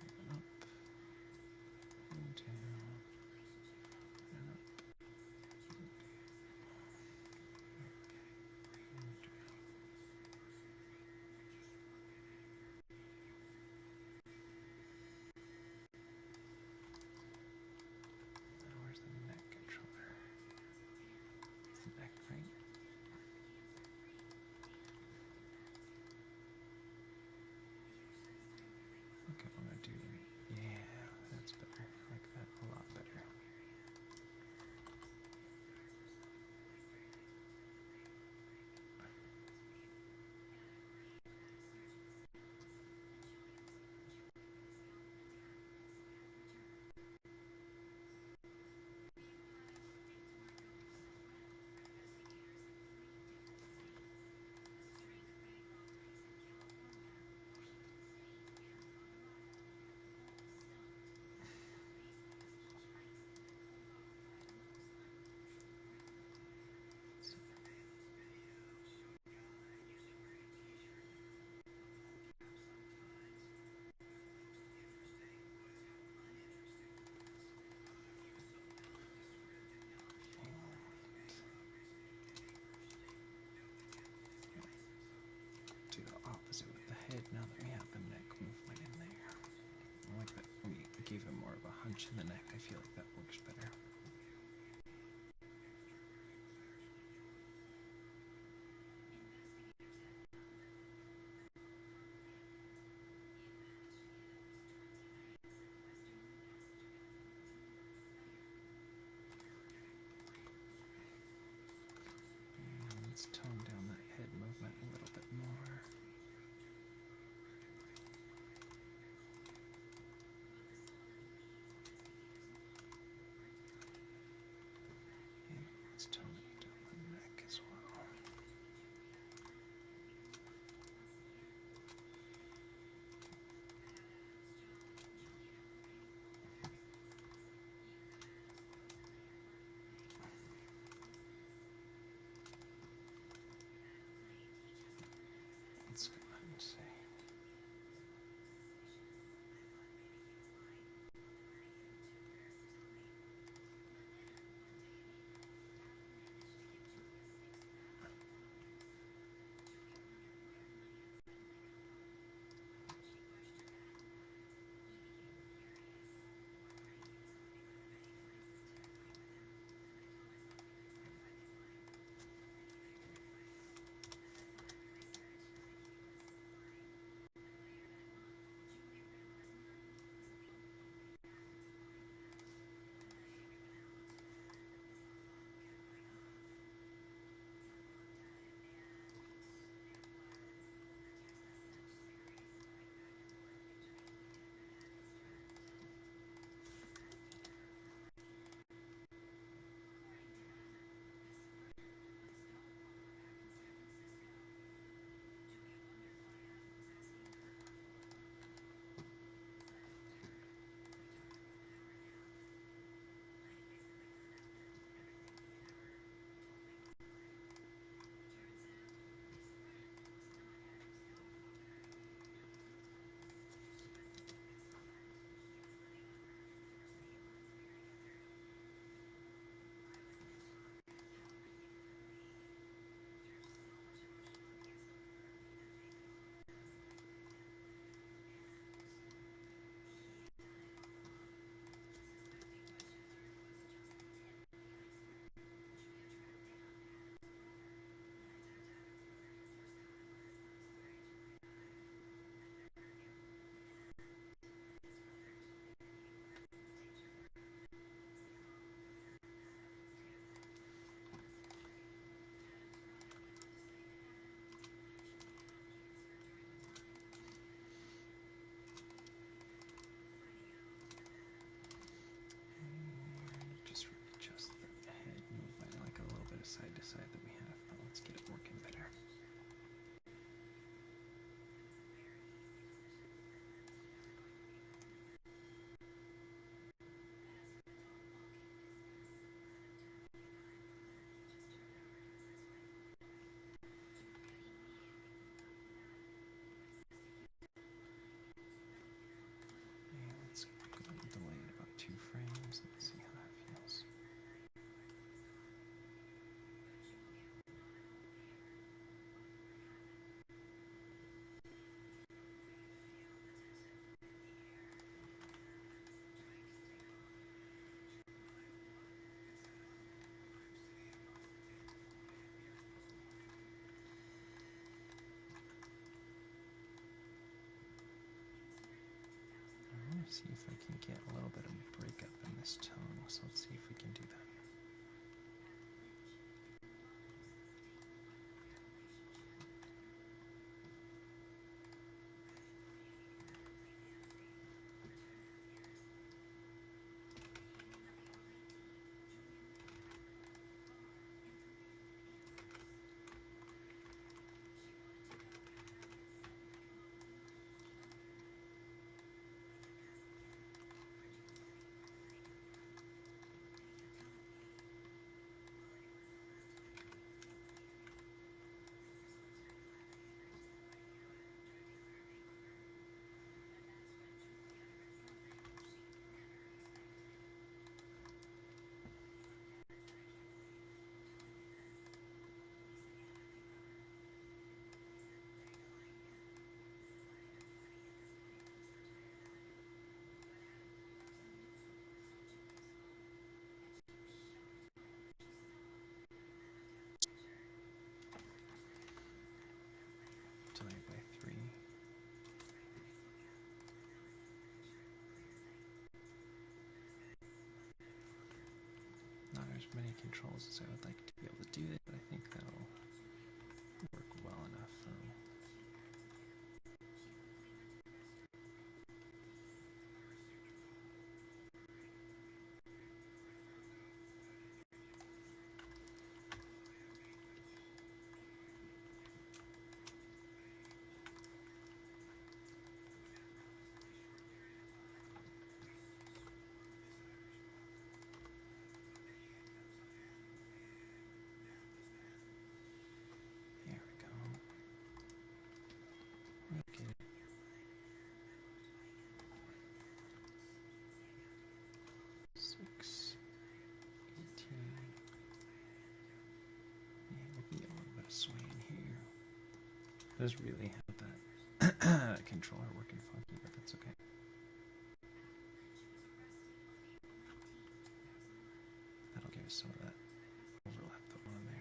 And up. And down. And up. And down. Now where's the neck controller? It's the neck, right? Okay, I'm gonna do. Yeah, that's better. I like that a lot better. Do the opposite with the head now that we have the neck movement in there. I like that we gave him more of a hunch in the neck. I feel like that works better. And let's tone down that head movement a little bit more. See if I can get a little bit of breakup in this tongue, so let's see if we can do that. Divided by 3. Not as many controls as I would like to be able to do it, but I think that'll work well enough for me. There we go. Okay. 6, 18. Yeah, maybe a little bit of sway in here. Does really have that controller working funky, but that's okay. That'll give us some of that overlap that one there.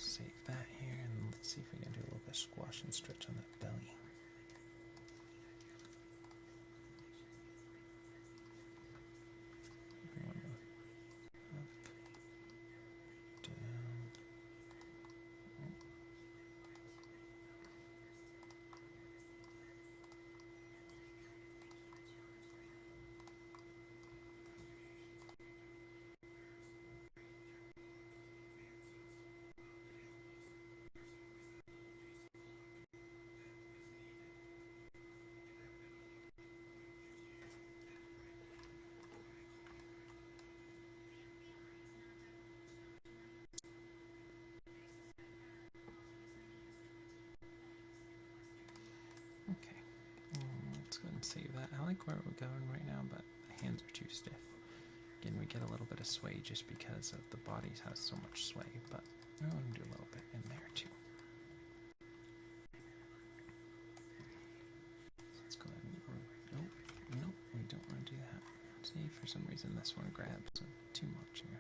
Save that here, and let's see if we can do a little bit of squash and stretch on that belly. Up, down. Okay, let's go ahead and save that. I like where we're going right now, but the hands are too stiff. Again, we get a little bit of sway just because of the body has so much sway, but I want to do a little bit in there too. Let's go ahead and, nope, we don't want to do that. See, for some reason this one grabs too much here.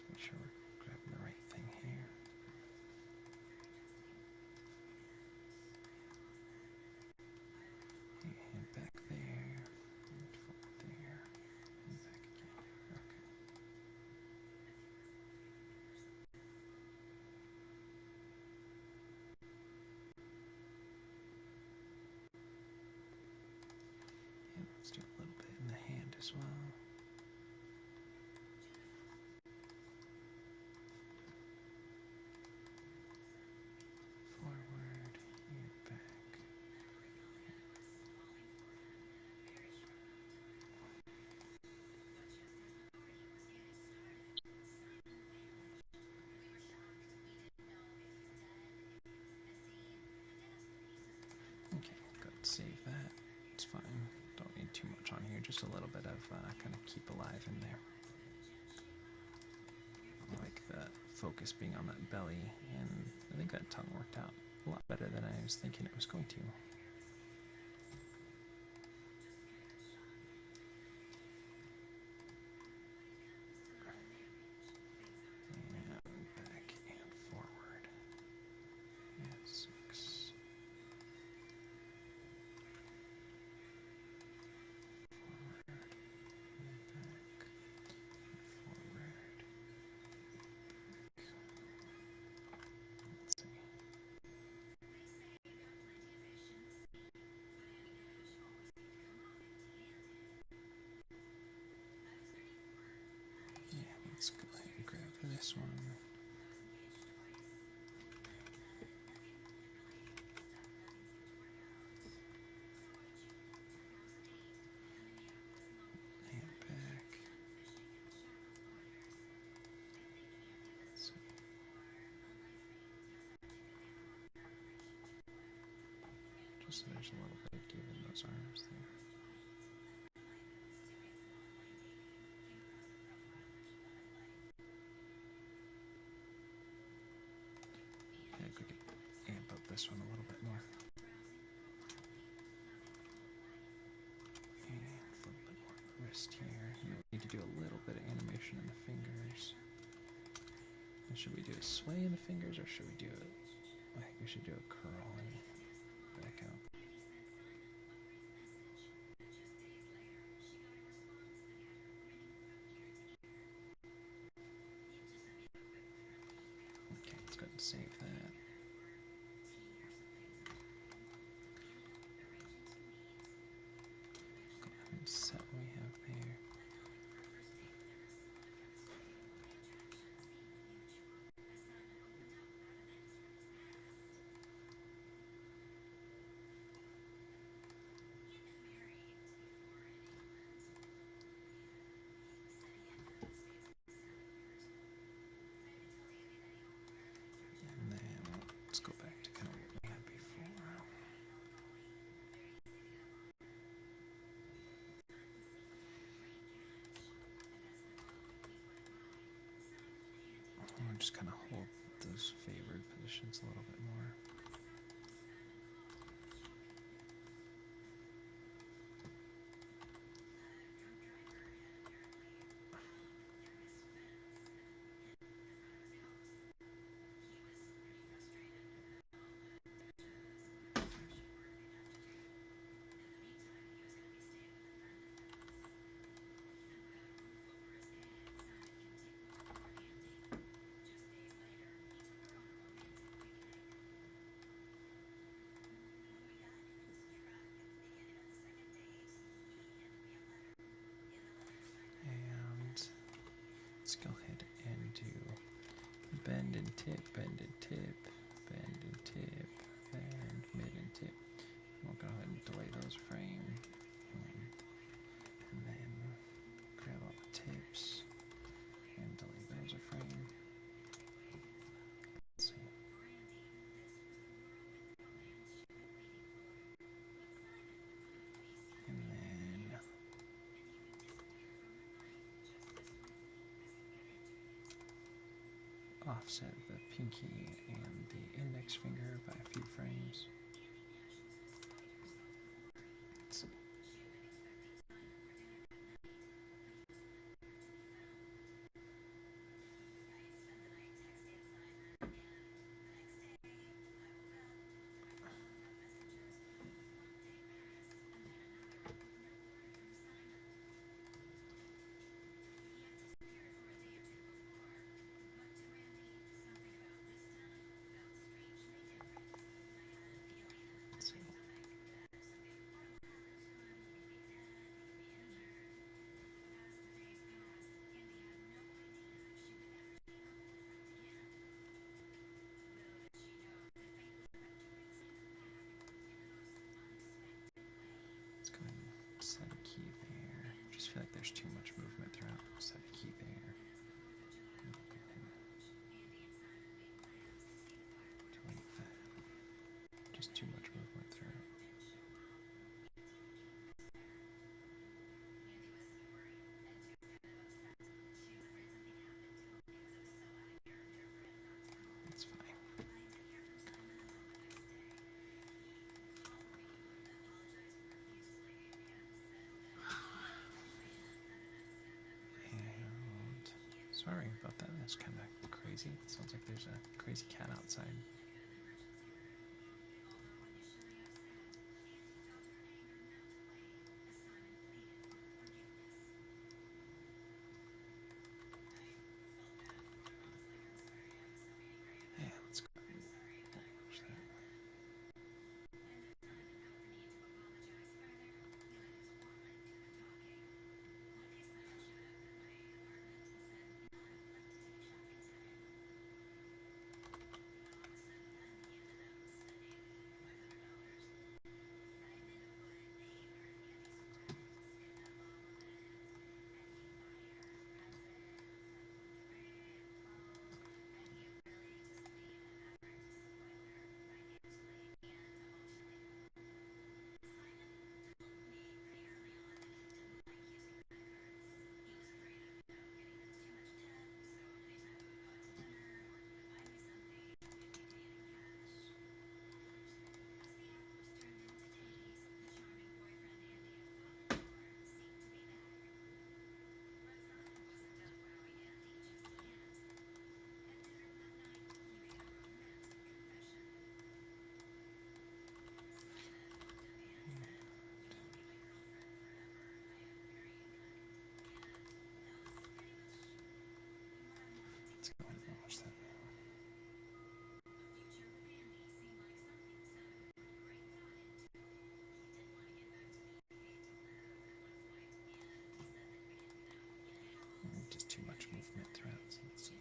Make sure we're save that. It's fine. Don't need too much on here. Just a little bit of kind of keep alive in there. I like the focus being on that belly, and I think that tongue worked out a lot better than I was thinking it was going to. And back and forward. And 6. Let's go ahead and grab this one. And back. Just so there's a little bit of give in those arms there. Yeah, we could amp up this one a little bit more. And a little bit more wrist here. You need to do a little bit of animation in the fingers. And should we do a sway in the fingers, or should we do it? I think we should do a curl and back out. Okay, let's go ahead and save that. Go ahead and set what we have there. And then let's go back to kind of what we had before. And just kind of hold those favored positions a little bit more. Let's go ahead and do bend and tip, bend and tip, bend and tip, bend, mid and tip. We'll go ahead and delay those frame. And then grab all the tips and delay those a frame. Let's see. And then offset the pinky and the index finger by a few frames. Let's see. Let's go ahead and set a key there. Just feel like there's too much movement throughout. Set a key there. Delete that. Just too much movement throughout. Sorry about that. That's kind of crazy. It sounds like there's a crazy cat outside. Yeah, let's go ahead and watch that. Let's go ahead and watch that now. Just too much movement threads. Let's see.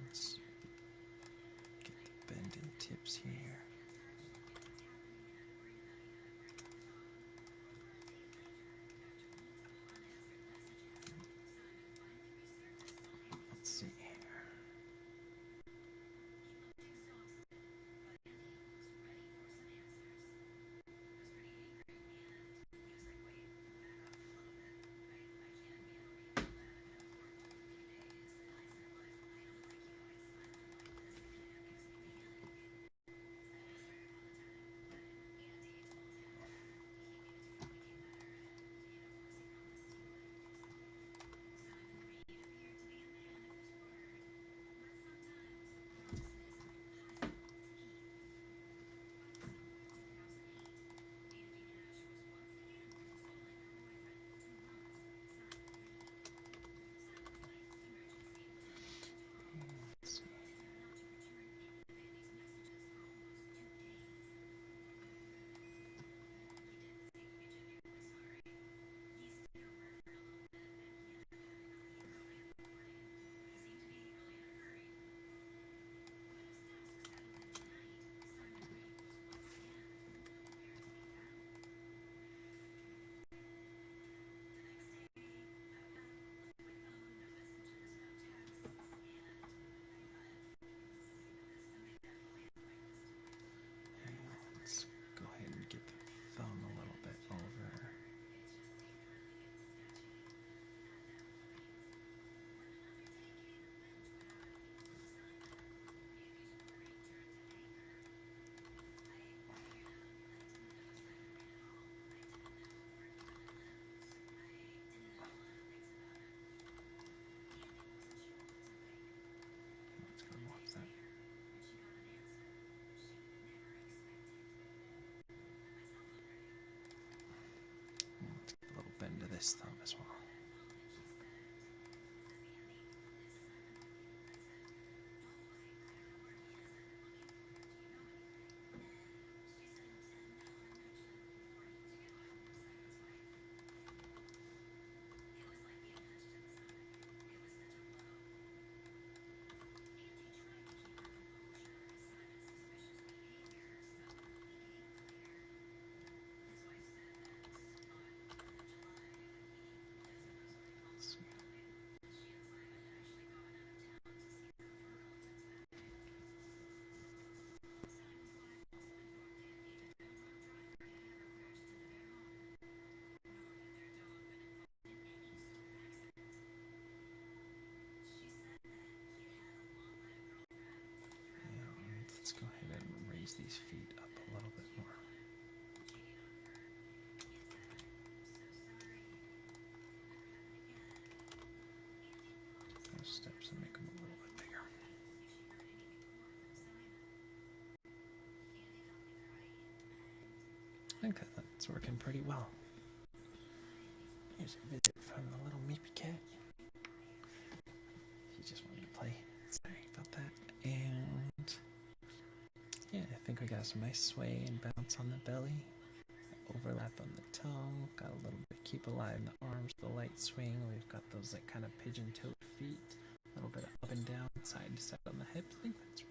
Let's get the bend and tips here. Let's see here. Let's go ahead and get the thumb a little bit over. Let's go and watch that. Let's get a little bend to this thumb as well. Let's go ahead and raise these feet up a little bit more. Those steps and make them a little bit bigger. I think that's working pretty well. Here's a visit from the little meepy cat. He just wanted to play. Sorry about that. And yeah, I think we got some nice sway and bounce on the belly. Overlap on the tongue. Got a little bit keep alive in the arms, the light swing. We've got those like kind of pigeon-toed feet. A little bit of up and down, side to side on the hips. I think that's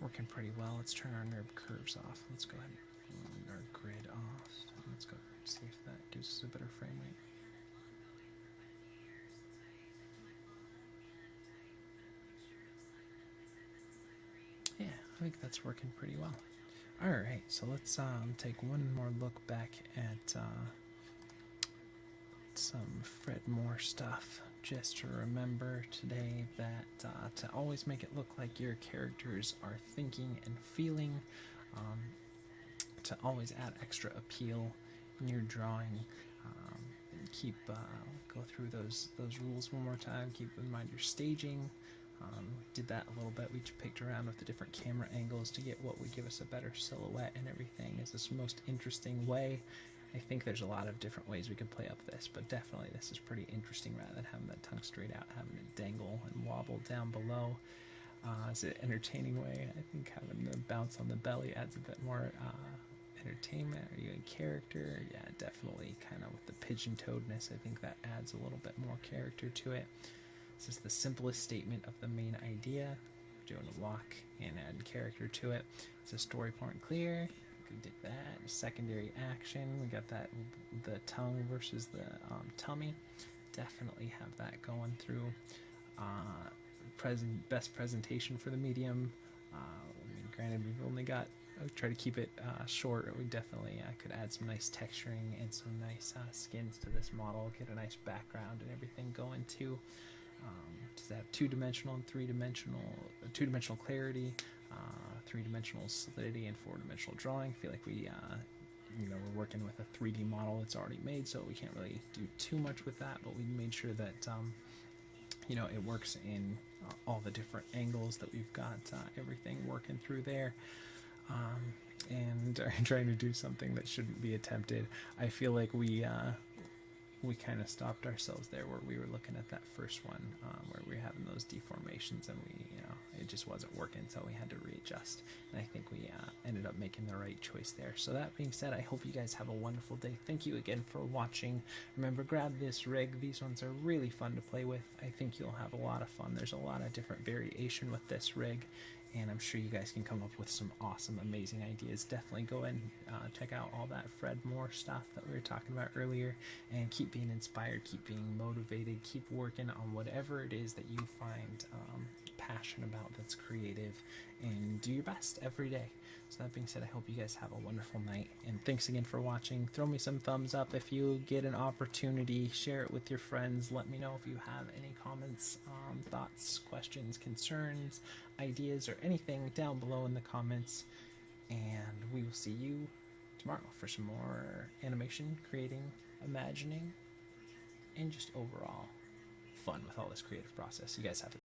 working pretty well. Let's turn our nerve curves off. Let's go ahead and turn our grid off. And let's go see if that gives us a better frame rate. Yeah, I think that's working pretty well. Alright, so let's take one more look back at some Fred Moore stuff. Just to remember today that to always make it look like your characters are thinking and feeling, to always add extra appeal in your drawing, and keep go through those rules one more time. Keep in mind your staging. Did that a little bit. We picked around with the different camera angles to get what would give us a better silhouette and everything. Is this most interesting way? I think there's a lot of different ways we can play up this, but definitely this is pretty interesting rather than having that tongue straight out, having it dangle and wobble down below. It's an entertaining way. I think having the bounce on the belly adds a bit more entertainment. Are you in character? Yeah, definitely kind of with the pigeon-toedness. I think that adds a little bit more character to it. This is the simplest statement of the main idea. We're doing a walk and adding character to it. It's a story point clear. We did that. Secondary action. We got that the tongue versus the tummy. Definitely have that going through. Best presentation for the medium. I mean, granted, we've only got. I try to keep it short. We definitely could add some nice texturing and some nice skins to this model. Get a nice background and everything going too. Does that have two-dimensional and three-dimensional, two-dimensional clarity, three-dimensional solidity, and four-dimensional drawing. I feel like we, we're working with a 3D model that's already made, so we can't really do too much with that. But we made sure that it works in all the different angles that we've got, everything working through there. And trying to do something that shouldn't be attempted. I feel like we kind of stopped ourselves there where we were looking at that first one where we were having those deformations and it just wasn't working, so we had to readjust, and I think we ended up making the right choice there. So that being said, I hope you guys have a wonderful day. Thank you again for watching. Remember, grab this rig. These ones are really fun to play with. I think you'll have a lot of fun. There's a lot of different variation with this rig, and I'm sure you guys can come up with some awesome, amazing ideas. Definitely go and check out all that Fred Moore stuff that we were talking about earlier, and keep being inspired, keep being motivated, keep working on whatever it is that you find passion about that's creative, and do your best every day. So that being said, I hope you guys have a wonderful night, and thanks again for watching. Throw me some thumbs up if you get an opportunity. Share it with your friends. Let me know if you have any comments, thoughts, questions, concerns, ideas, or anything down below in the comments, and we will see you tomorrow for some more animation, creating, imagining, and just overall fun with all this creative process. You guys have a